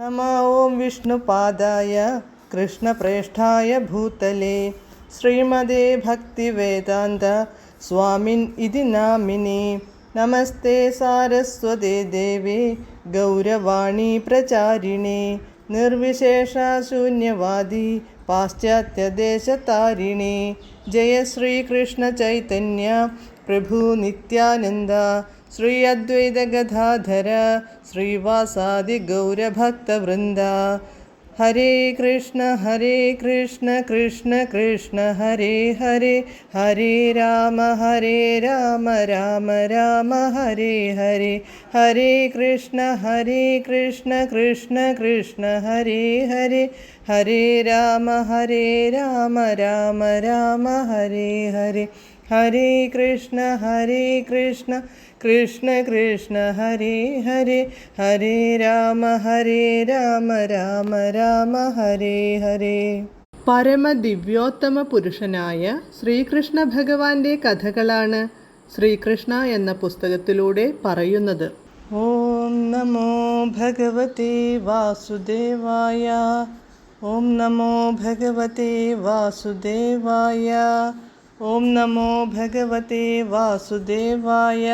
നമ ഓം വിഷ്ണുപാദായ കൃഷ്ണപ്രേഷ്ഠായ ഭൂതലേ ശ്രീമതേ ഭക്തിവേദാന്ത സ്വാമിൻ ഇതി നാമിനി. നമസ്തേ സാരസ്വതേ ദേവി ഗൗരവാണി പ്രചാരിണി നിർവിശേഷ ശൂന്യവാദി പാശ്ചാത്യദേശതാരിണി. ജയ ശ്രീകൃഷ്ണ ചൈതന്യ പ്രഭു നിത്യാനന്ദ ശ്രീ അദ്വൈത ഗദാധര ശ്രീവാസാദി ഗൗരഭക്തവൃന്ദ. ഹരേ കൃഷ്ണ കൃഷ്ണ കൃഷ്ണ ഹരേ ഹരേ, ഹരേ രാമ രാമ രാമ ഹരേ ഹരേ. ഹരേ കൃഷ്ണ കൃഷ്ണ കൃഷ്ണ ഹരേ ഹരേ, ഹരേ രാമ രാമ രാമ ഹരേ ഹരേ. ഹരേ കൃഷ്ണ കൃഷ്ണ കൃഷ്ണ ഹരേ ഹരേ, ഹരേ രാമ രാമ ഹരേ ഹരേ. പരമദിവ്യോത്തമ പുരുഷനായ ശ്രീകൃഷ്ണ ഭഗവാന്റെ കഥകളാണ് ശ്രീകൃഷ്ണ എന്ന പുസ്തകത്തിലൂടെ പറയുന്നത്. ഓം നമോ ഭഗവതേ വാസുദേവായ. ഓം നമോ ഭഗവതേ വാസുദേവായ. ഓം നമോ ഭഗവതേ വാസുദേവായ.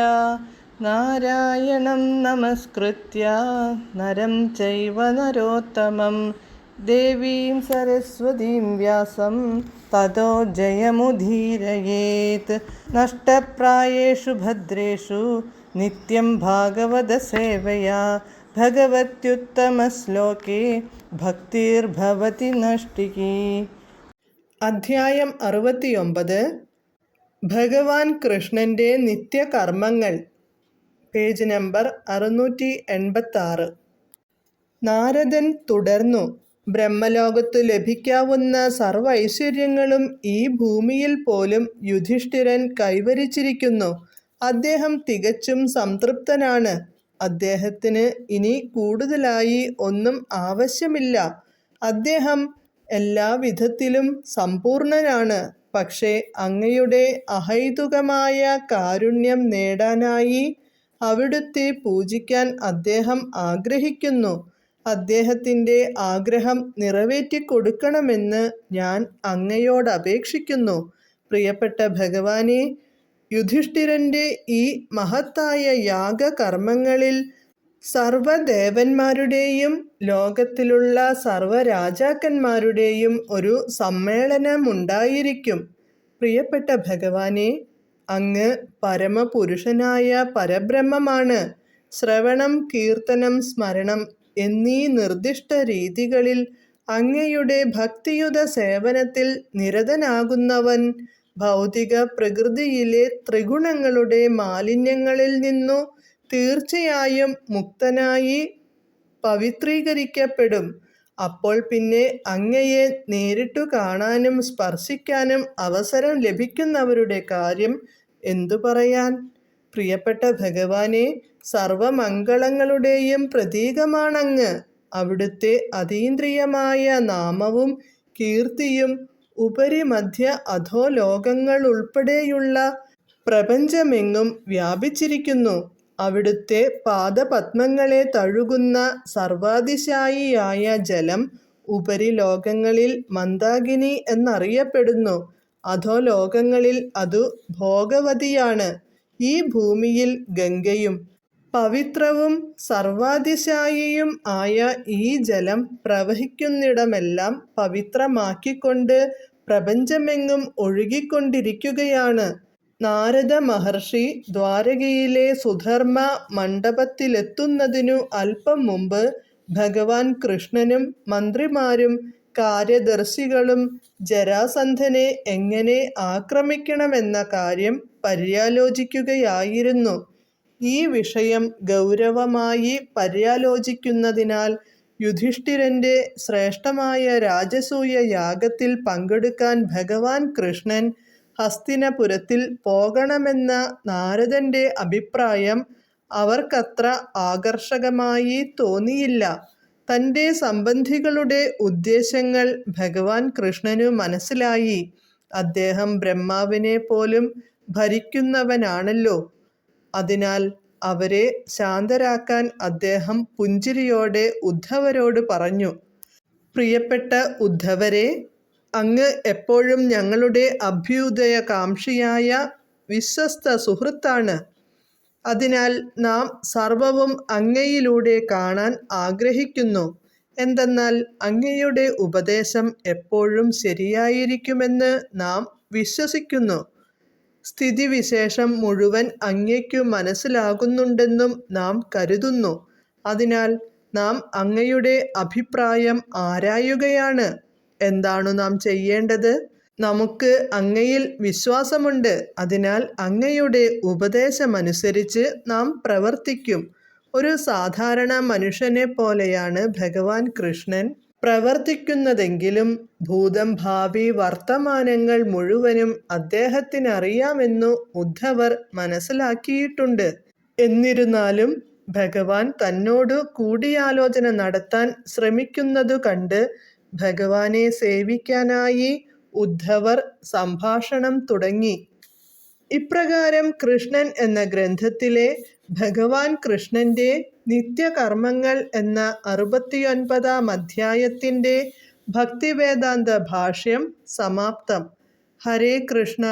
നാരായണം നമസ്കൃത്യ നരം ചൈവ നരോത്തമം ദേവീം സരസ്വതീം വ്യാസം തതോ ജയമുദീരയേത്. നഷ്ടപ്രായേഷു ഭദ്രേഷു നിത്യം ഭാഗവത സേവയാ ഭഗവത്യുത്തമശ്ലോകേ ഭക്തിർഭവതി നഷ്ടികി. അധ്യായം 69. ഭഗവാൻ കൃഷ്ണൻ്റെ നിത്യകർമ്മങ്ങൾ. Page number 686. നാരദൻ തുടർന്നു. ബ്രഹ്മലോകത്തു ലഭിക്കാവുന്ന സർവ്വ ഐശ്വര്യങ്ങളും ഈ ഭൂമിയിൽ പോലും യുധിഷ്ഠിരൻ കൈവരിച്ചിരിക്കുന്നു. അദ്ദേഹം തികച്ചും സംതൃപ്തനാണ്. അദ്ദേഹത്തിന് ഇനി കൂടുതലായി ഒന്നും ആവശ്യമില്ല. അദ്ദേഹം എല്ലാ വിധത്തിലും സമ്പൂർണനാണ്. പക്ഷേ അങ്ങയുടെ അഹൈതുകമായ കാരുണ്യം നേടാനായി അവിടുത്തെ പൂജിക്കാൻ അദ്ദേഹം ആഗ്രഹിക്കുന്നു. അദ്ദേഹത്തിൻ്റെ ആഗ്രഹം നിറവേറ്റിക്കൊടുക്കണമെന്ന് ഞാൻ അങ്ങയോട് അപേക്ഷിക്കുന്നു. പ്രിയപ്പെട്ട ഭഗവാനെ, യുധിഷ്ഠിരൻ്റെ ഈ മഹത്തായ യാഗകർമ്മങ്ങളിൽ സർവദേവന്മാരുടെയും ലോകത്തിലുള്ള സർവരാജാക്കന്മാരുടെയും ഒരു സമ്മേളനമുണ്ടായിരിക്കും. പ്രിയപ്പെട്ട ഭഗവാനെ, അങ്ങ് പരമപുരുഷനായ പരബ്രഹ്മമാണ്. ശ്രവണം, കീർത്തനം, സ്മരണം എന്നീ നിർദ്ദിഷ്ട രീതികളിൽ അങ്ങയുടെ ഭക്തിയുത സേവനത്തിൽ നിരതനാകുന്നവൻ ഭൗതിക പ്രകൃതിയിലെ ത്രിഗുണങ്ങളുടെ മാലിന്യങ്ങളിൽ നിന്നു തീർച്ചയായും മുക്തനായി പവിത്രീകരിക്കപ്പെടും. അപ്പോൾ പിന്നെ അങ്ങയെ നേരിട്ടു കാണാനും സ്പർശിക്കാനും അവസരം ലഭിക്കുന്നവരുടെ കാര്യം എന്തു പറയാൻ? പ്രിയപ്പെട്ട ഭഗവാനെ, സർവമംഗളങ്ങളുടെയും പ്രതീകമാണങ്ങ്. അവിടുത്തെ അതീന്ദ്രിയമായ നാമവും കീർത്തിയും ഉപരിമധ്യ അധോലോകങ്ങളുൾപ്പെടെയുള്ള പ്രപഞ്ചമെങ്ങും വ്യാപിച്ചിരിക്കുന്നു. അവിടുത്തെ പാദപത്മങ്ങളെ തഴുകുന്ന സർവാതിശായിയായ ജലം ഉപരിലോകങ്ങളിൽ മന്ദാകിനി എന്നറിയപ്പെടുന്നു. അധോലോകങ്ങളിൽ അതു ഭോഗവതിയാണ്. ഈ ഭൂമിയിൽ ഗംഗയും. പവിത്രവും സർവാതിശായിയും ആയ ഈ ജലം പ്രവഹിക്കുന്നിടമെല്ലാം പവിത്രമാക്കിക്കൊണ്ട് പ്രപഞ്ചമെങ്ങും ഒഴുകിക്കൊണ്ടിരിക്കുകയാണ്. നാരദ മഹർഷി ദ്വാരകയിലെ സുധർമ്മ മണ്ഡപത്തിലെത്തുന്നതിനു അല്പം മുമ്പ് ഭഗവാൻ കൃഷ്ണനും മന്ത്രിമാരും കാര്യദർശികളും ജരാസന്ധനെ എങ്ങനെ ആക്രമിക്കണമെന്ന കാര്യം പര്യാലോചിക്കുകയായിരുന്നു. ഈ വിഷയം ഗൗരവമായി പര്യാലോചിക്കുന്നതിനാൽ യുധിഷ്ഠിരൻ്റെ ശ്രേഷ്ഠമായ രാജസൂയ യാഗത്തിൽ പങ്കെടുക്കാൻ ഭഗവാൻ കൃഷ്ണൻ ഹസ്തിനപുരത്തിൽ പോകണമെന്ന നാരദൻ്റെ അഭിപ്രായം അവർക്കത്ര ആകർഷകമായി തോന്നിയില്ല. തൻ്റെ സംബന്ധികളുടെ ഉദ്ദേശങ്ങൾ ഭഗവാൻ കൃഷ്ണനു മനസ്സിലായി. അദ്ദേഹം ബ്രഹ്മാവിനെ പോലും ഭരിക്കുന്നവനാണല്ലോ. അതിനാൽ അവരെ ശാന്തരാക്കാൻ അദ്ദേഹം പുഞ്ചിരിയോടെ ഉദ്ധവരോട് പറഞ്ഞു. പ്രിയപ്പെട്ട ഉദ്ധവരെ, അങ്ങ് എപ്പോഴും ഞങ്ങളുടെ അഭ്യുദയകാംക്ഷിയായ വിശ്വസ്ത സുഹൃത്താണ്. അതിനാൽ നാം സർവവും അങ്ങയിലൂടെ കാണാൻ ആഗ്രഹിക്കുന്നു. എന്തെന്നാൽ അങ്ങയുടെ ഉപദേശം എപ്പോഴും ശരിയായിരിക്കുമെന്ന് നാം വിശ്വസിക്കുന്നു. സ്ഥിതിവിശേഷം മുഴുവൻ അങ്ങയ്ക്കു മനസ്സിലാകുന്നുണ്ടെന്നും നാം കരുതുന്നു. അതിനാൽ നാം അങ്ങയുടെ അഭിപ്രായം ആരായുകയാണ്. എന്താണു നാം ചെയ്യേണ്ടത്? നമുക്ക് അങ്ങയിൽ വിശ്വാസമുണ്ട്. അതിനാൽ അങ്ങയുടെ ഉപദേശമനുസരിച്ച് നാം പ്രവർത്തിക്കും. ഒരു സാധാരണ മനുഷ്യനെ പോലെയാണ് ഭഗവാൻ കൃഷ്ണൻ പ്രവർത്തിക്കുന്നതെങ്കിലും ഭൂതം, ഭാവി, വർത്തമാനങ്ങൾ മുഴുവനും അദ്ദേഹത്തിനറിയാമെന്നു ഉദ്ധവർ മനസ്സിലാക്കിയിട്ടുണ്ട്. എന്നിരുന്നാലും ഭഗവാൻ തന്നോട് കൂടിയാലോചന നടത്താൻ ശ്രമിക്കുന്നതു കണ്ട് ഭഗവാനെ സേവിക്കാനായി ഉദ്ധവർ സംഭാഷണം തുടങ്ങി. ഇപ്രകാരം കൃഷ്ണൻ എന്ന ഗ്രന്ഥത്തിലെ ഭഗവാൻ കൃഷ്ണന്റെ നിത്യകർമ്മങ്ങൾ എന്ന 69-ാം അധ്യായത്തിന്റെ ഭക്തിവേദാന്ത ഭാഷ്യം സമാപ്തം. ഹരേ കൃഷ്ണ.